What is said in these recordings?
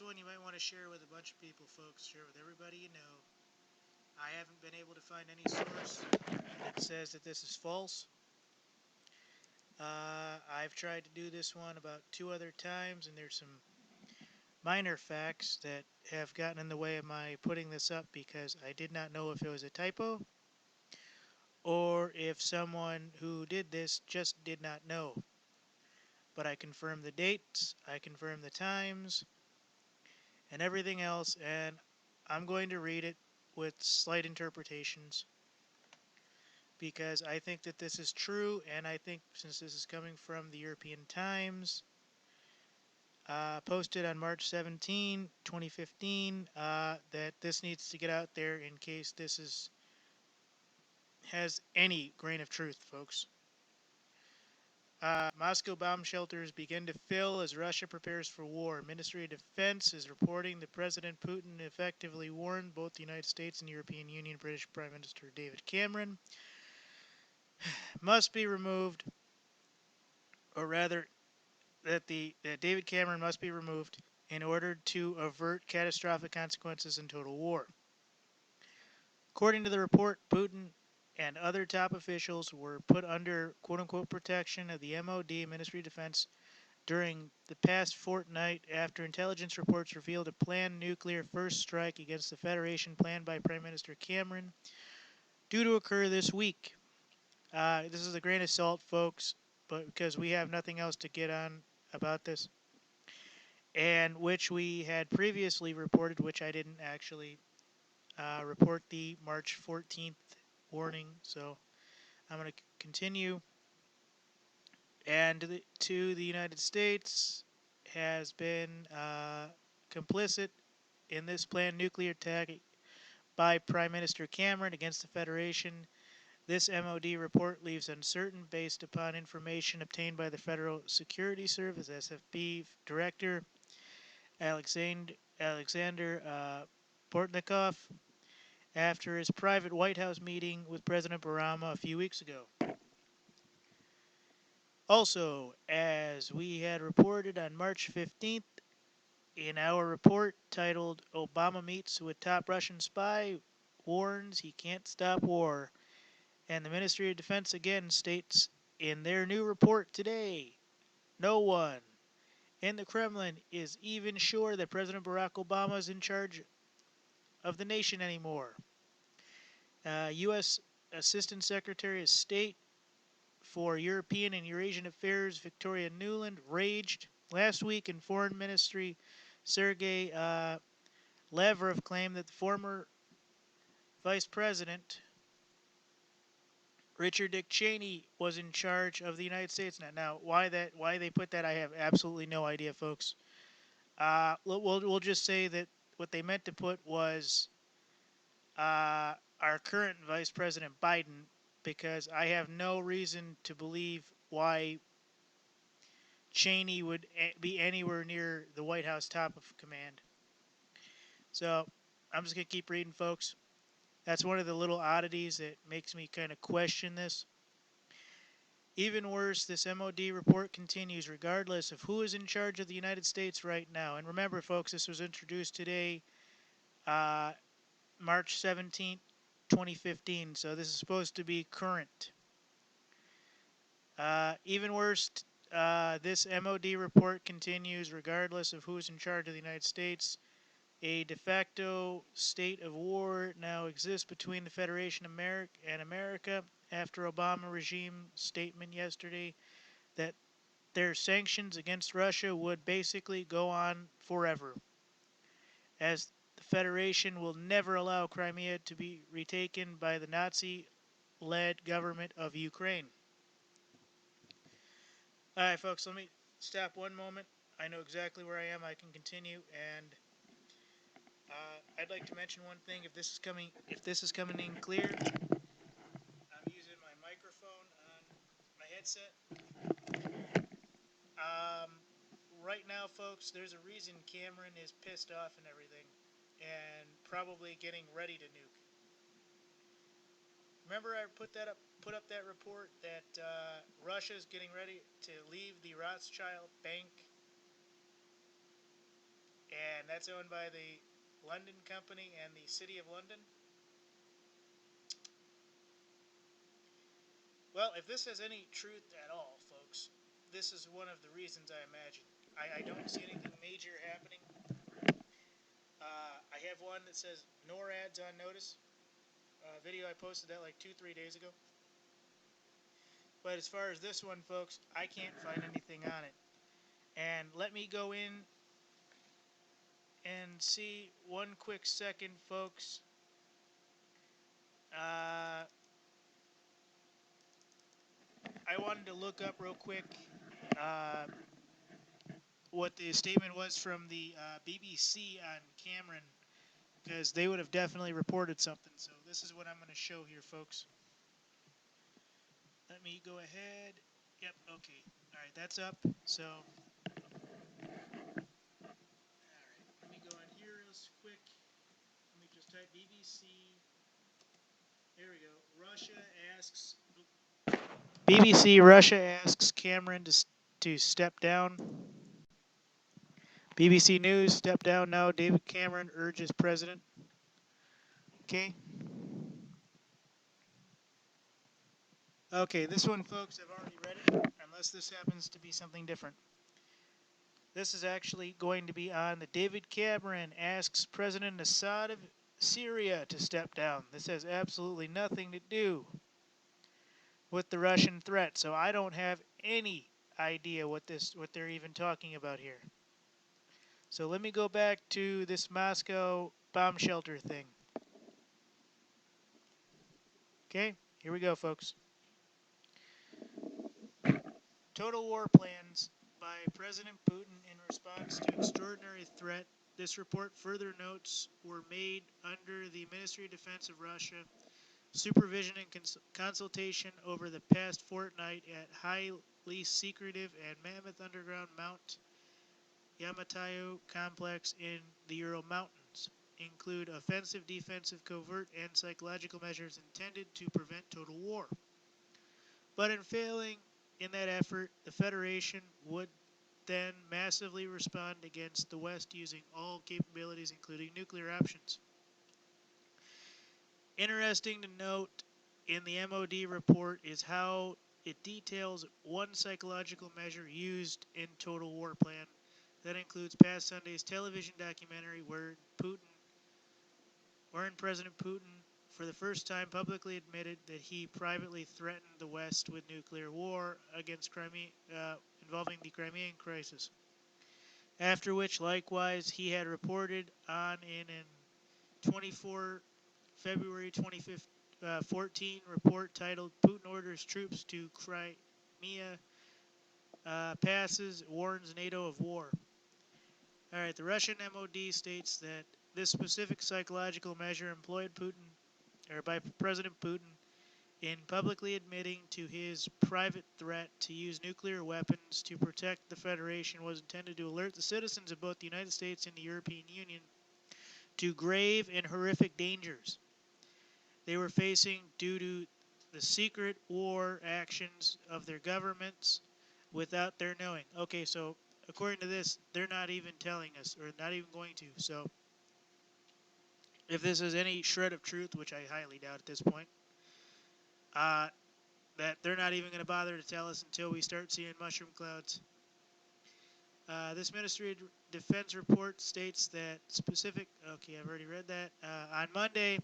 This one you might want to share with a bunch of people, folks. Share with everybody you know. I haven't been able to find any source that says that this is false. I've tried to do this one about 2 other times, and there's some minor facts that have gotten in the way of my putting this up because I did not know if it was a typo or if someone who did this just did not know. But I confirmed the dates, I confirmed the times, and everything else, and I'm going to read it with slight interpretations because I think that this is true, and I think since this is coming from the European Times, posted on March 17, 2015, that this needs to get out there in case this has any grain of truth, folks. Moscow bomb shelters begin to fill as Russia prepares for war. Ministry of Defense is reporting that President Putin effectively warned both the United States and the European Union. British Prime Minister David Cameron must be removed, or rather, that David Cameron must be removed in order to avert catastrophic consequences and total war. According to the report, Putin and other top officials were put under quote-unquote protection of the MOD, Ministry of Defense, during the past fortnight after intelligence reports revealed a planned nuclear first strike against the Federation planned by Prime Minister Cameron due to occur this week. This is a grain of salt, folks, but because we have nothing else to get on about this, and which we had previously reported, which I didn't actually report the March 14th warning, so I'm going to continue. And to the United States has been complicit in this planned nuclear attack by Prime Minister Cameron against the Federation. This MOD report leaves uncertain based upon information obtained by the Federal Security Service (SFB) Director Alexander Portnikov after his private White House meeting with President Obama a few weeks ago. Also, as we had reported on March 15th, in our report titled Obama Meets with Top Russian Spy, warns he can't stop war. And the Ministry of Defense again states in their new report today, no one in the Kremlin is even sure that President Barack Obama is in charge of the nation anymore. U.S. Assistant Secretary of State for European and Eurasian Affairs Victoria Nuland raged last week in Foreign Ministry. Sergei Lavrov claimed that the former Vice President Richard Dick Cheney was in charge of the United States. Now, why they put that, I have absolutely no idea, folks. We'll just say that what they meant to put was our current Vice President Biden, because I have no reason to believe why Cheney would be anywhere near the White House top of command. So I'm just going to keep reading, folks. That's one of the little oddities that makes me kind of question this. Even worse, this MOD report continues regardless of who is in charge of the United States right now. And remember, folks, this was introduced today, March 17th, 2015. So this is supposed to be current. Even worse, this MOD report continues regardless of who is in charge of the United States. A de facto state of war now exists between the Federation and America after Obama regime statement yesterday that their sanctions against Russia would basically go on forever, as the Federation will never allow Crimea to be retaken by the Nazi-led government of Ukraine. Alright, folks, let me stop one moment. I know exactly where I am. I can continue, and I'd like to mention one thing. If this is coming in clear, I'm using my microphone on my headset. Right now, folks, there's a reason Cameron is pissed off and everything, and probably getting ready to nuke. Remember, I put up that report that Russia's getting ready to leave the Rothschild Bank and that's owned by the London Company and the City of London. Well, if this has any truth at all, folks, this is one of the reasons I imagine. I don't see anything major happening. I have one that says NORAD's on notice. Video I posted that like 2-3 days ago. But as far as this one, folks, I can't find anything on it. And let me go in and see one quick second, folks. I wanted to look up real quick uh, what the statement was from the BBC on Cameron, because they would have definitely reported something. So this is what I'm going to show here, folks. Let me go ahead. Yep, okay. All right, that's up. So, all right, let me go in here real quick. Let me just type BBC. There we go. Russia asks Cameron to step down. BBC News, step down now. David Cameron urges president. Okay. Okay, this one, folks, I've already read it, unless this happens to be something different. This is actually going to be on the David Cameron asks President Assad of Syria to step down. This has absolutely nothing to do with the Russian threat, so I don't have any idea what they're even talking about here. So let me go back to this Moscow bomb shelter thing. Okay, here we go, folks. Total war plans by President Putin in response to extraordinary threat. This report further notes were made under the Ministry of Defense of Russia, supervision and consultation over the past fortnight at highly secretive and mammoth underground Mount Yamatayo complex in the Ural Mountains. Include offensive, defensive, covert, and psychological measures intended to prevent total war. But in failing in that effort, the Federation would then massively respond against the West using all capabilities, including nuclear options. Interesting to note in the MOD report is how it details one psychological measure used in Total War Plan. That includes past Sunday's television documentary wherein President Putin for the first time publicly admitted that he privately threatened the West with nuclear war against Crimea, involving the Crimean crisis. After which, likewise, he had reported on in an 24 February 2014 report titled "Putin Orders Troops to Crimea Passes, Warns NATO of War." All right, the Russian MOD states that this specific psychological measure employed by President Putin in publicly admitting to his private threat to use nuclear weapons to protect the Federation was intended to alert the citizens of both the United States and the European Union to grave and horrific dangers they were facing due to the secret war actions of their governments without their knowing. Okay, so according to this, they're not even telling us, or not even going to. So if this is any shred of truth, which I highly doubt at this point, that they're not even going to bother to tell us until we start seeing mushroom clouds. This Ministry of Defense report states that specific. Okay, I've already read that. On Monday,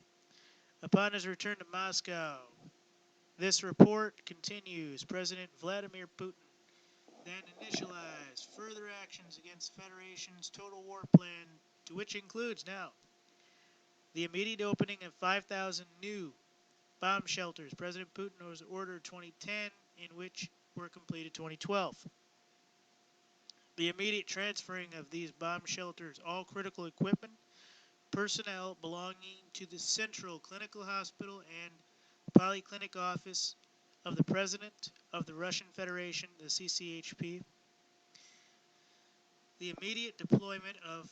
upon his return to Moscow, this report continues. President Vladimir Putin then initialized further actions against the Federation's total war plan, to which includes now the immediate opening of 5,000 new bomb shelters. President Putin was ordered 2010, in which were completed 2012. The immediate transferring of these bomb shelters, all critical equipment, personnel belonging to the Central Clinical Hospital and Polyclinic Office of the President of the Russian Federation, the CCHP, the immediate deployment of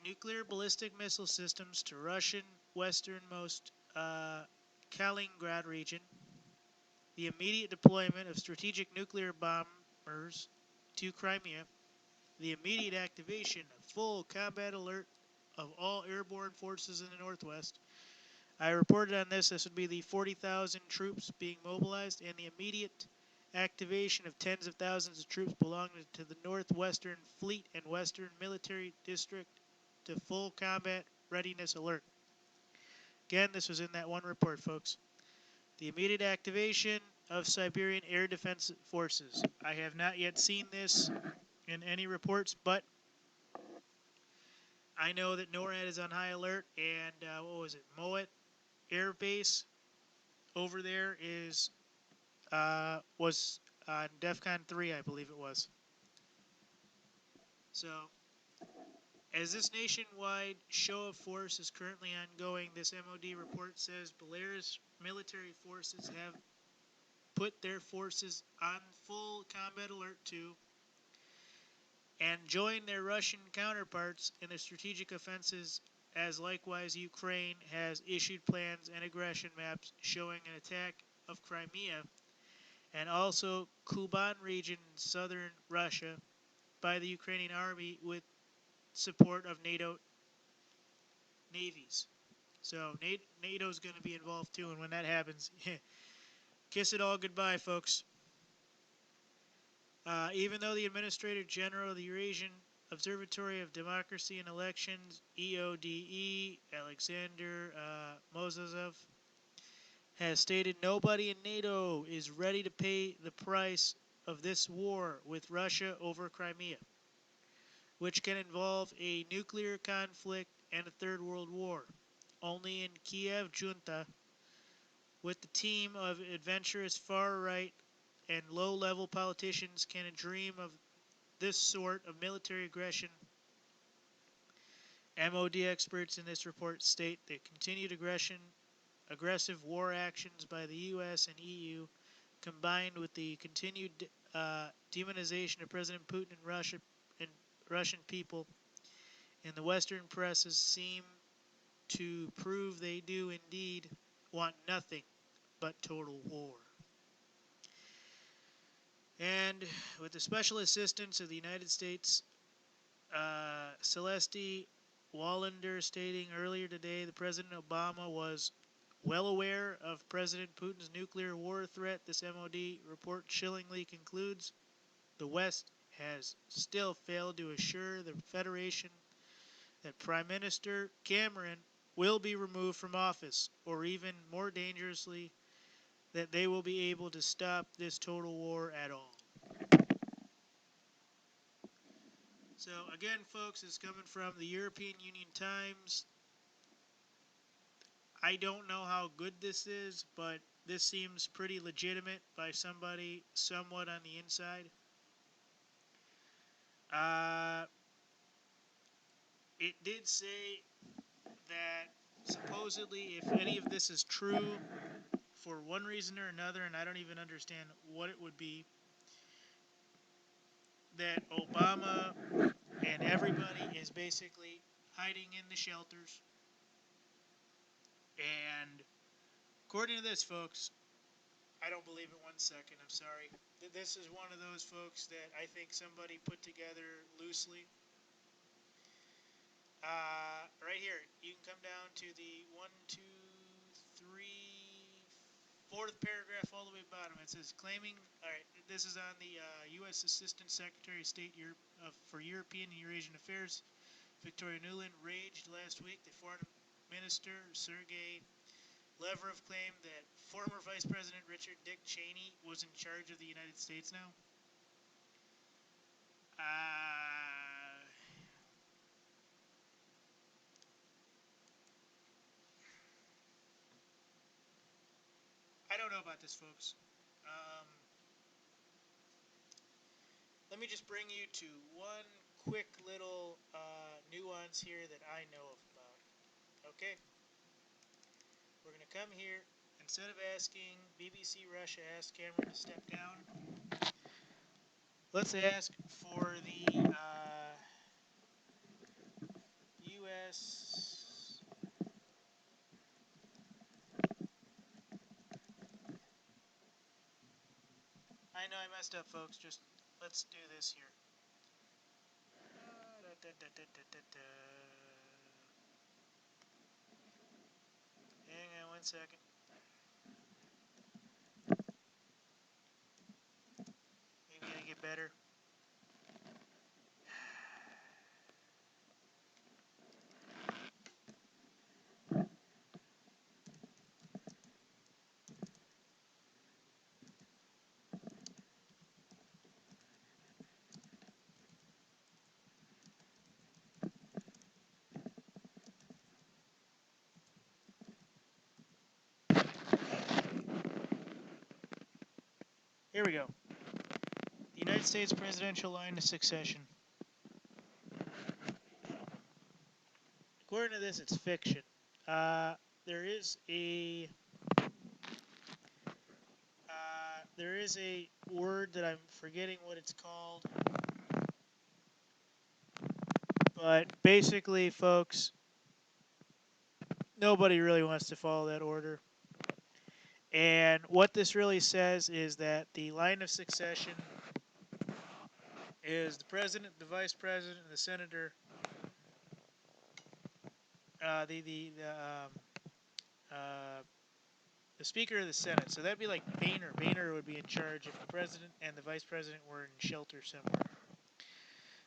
nuclear ballistic missile systems to Russian westernmost Kaliningrad region, the immediate deployment of strategic nuclear bombers to Crimea, the immediate activation of full combat alert of all airborne forces in the Northwest. I reported on this. This would be the 40,000 troops being mobilized and the immediate activation of tens of thousands of troops belonging to the Northwestern Fleet and Western Military District to full combat readiness alert. Again, this was in that one report, folks. The immediate activation of Siberian Air Defense Forces. I have not yet seen this in any reports, but I know that NORAD is on high alert, and what was it, Moet Air Base over there was on DEFCON 3, I believe it was. So, as this nationwide show of force is currently ongoing, this MOD report says Belarus military forces have put their forces on full combat alert too, and join their Russian counterparts in the strategic offenses, as likewise Ukraine has issued plans and aggression maps showing an attack of Crimea and also Kuban region in southern Russia by the Ukrainian army with support of NATO navies. So NATO's going to be involved too, and when that happens, kiss it all goodbye, folks. Even though the Administrator General of the Eurasian Observatory of Democracy and Elections, EODE, Alexander Mozazov, has stated nobody in NATO is ready to pay the price of this war with Russia over Crimea, which can involve a nuclear conflict and a third world war. Only in Kiev junta, with the team of adventurous far-right and low-level politicians, can a dream of this sort of military aggression. MOD experts in this report state that continued aggressive war actions by the U.S. and EU, combined with the continued demonization of President Putin and Russian people in the Western presses, seem to prove they do indeed want nothing but total war. And with the special assistance of the United States, Celeste Wallander stating earlier today that President Obama was well aware of President Putin's nuclear war threat, this MOD report chillingly concludes the West has still failed to assure the Federation that Prime Minister Cameron will be removed from office, or even more dangerously, that they will be able to stop this total war at all. So again, folks, it's coming from the European Union Times. I don't know how good this is, but this seems pretty legitimate by somebody somewhat on the inside. It did say that supposedly if any of this is true for one reason or another, and I don't even understand what it would be, that Obama and everybody is basically hiding in the shelters. And according to this, folks, I don't believe it 1 second. I'm sorry. This is one of those folks that I think somebody put together loosely. Right here, you can come down to the 1, 2, 3, fourth paragraph all the way bottom. It says claiming. All right, this is on the U.S. Assistant Secretary of State for European and Eurasian Affairs, Victoria Nuland, raged last week. The Foreign Minister Sergei Lavrov claimed that former Vice President Richard Dick Cheney was in charge of the United States now. I don't know about this, folks. Let me just bring you to one quick little nuance here that I know about. Okay? We're going to come here. Instead of asking BBC Russia, ask Cameron to step down. Let's ask for the U.S. I know I messed up, folks. Just let's do this here. Hang on 1 second. Maybe I get better. Here we go. The United States presidential line of succession. According to this, it's fiction. There is a word that I'm forgetting what it's called, but basically, folks, nobody really wants to follow that order. And what this really says is that the line of succession is the president, the vice president, and the senator. Uh, the Speaker of the Senate. So that'd be like Boehner. Boehner would be in charge if the president and the vice president were in shelter somewhere.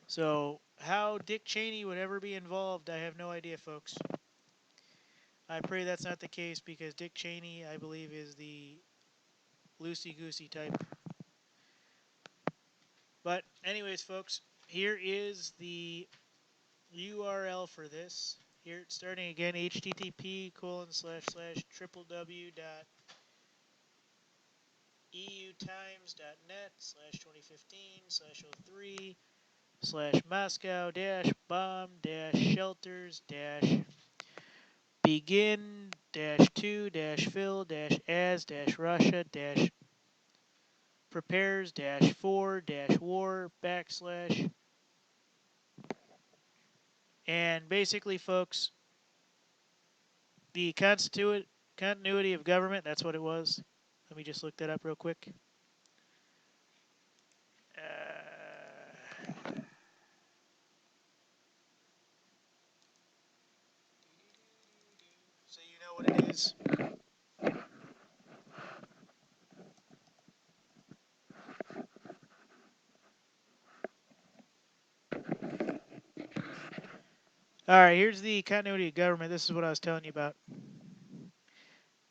So how Dick Cheney would ever be involved, I have no idea, folks. I pray that's not the case because Dick Cheney, I believe, is the loosey-goosey type. But anyways, folks, here is the URL for this. Here, starting again, http://www.eu-time.net/begin-2-fill-as-war/. And basically, folks, the continuity of government, that's what it was. Let me just look that up real quick. So you know what it is. All right, here's the continuity of government. This is what I was telling you about.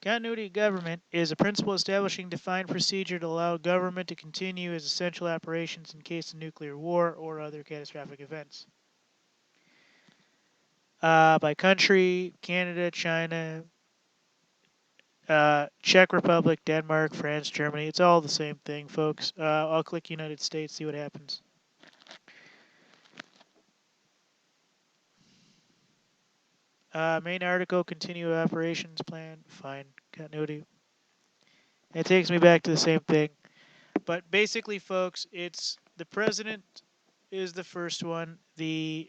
Continuity of government is a principle establishing defined procedure to allow government to continue as essential operations in case of nuclear war or other catastrophic events. By country, Canada, China, Czech Republic, Denmark, France, Germany. It's all the same thing, folks. I'll click United States, see what happens. Main article, continue operations plan, fine, continuity. It takes me back to the same thing. But basically, folks, it's the president is the first one, the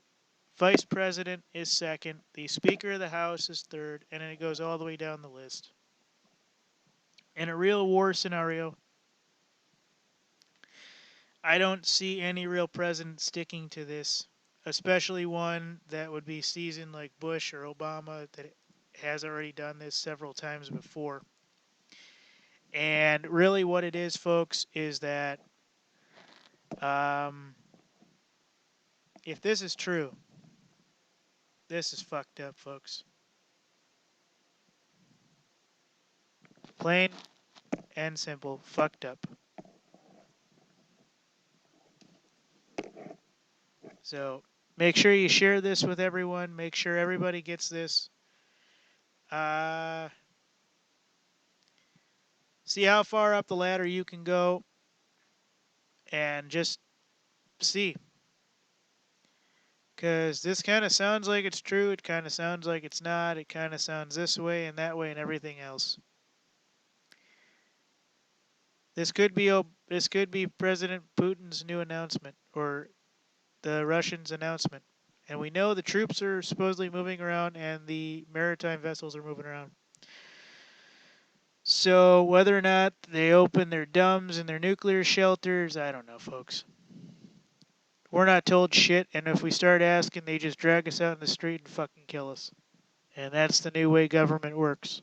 vice president is second, the Speaker of the House is third, and then it goes all the way down the list. In a real war scenario, I don't see any real president sticking to this, especially one that would be seasoned like Bush or Obama that has already done this several times before. And really, what it is, folks, is that if this is true, this is fucked up, folks. Plain and simple, fucked up. So make sure you share this with everyone. Make sure everybody gets this. See how far up the ladder you can go and just see. Because this kind of sounds like it's true. It kind of sounds like it's not. It kind of sounds this way and that way and everything else. This could be President Putin's new announcement or the Russians' announcement. And we know the troops are supposedly moving around and the maritime vessels are moving around. So whether or not they open their DUMBs and their nuclear shelters, I don't know, folks. We're not told shit, and if we start asking, they just drag us out in the street and fucking kill us. And that's the new way government works.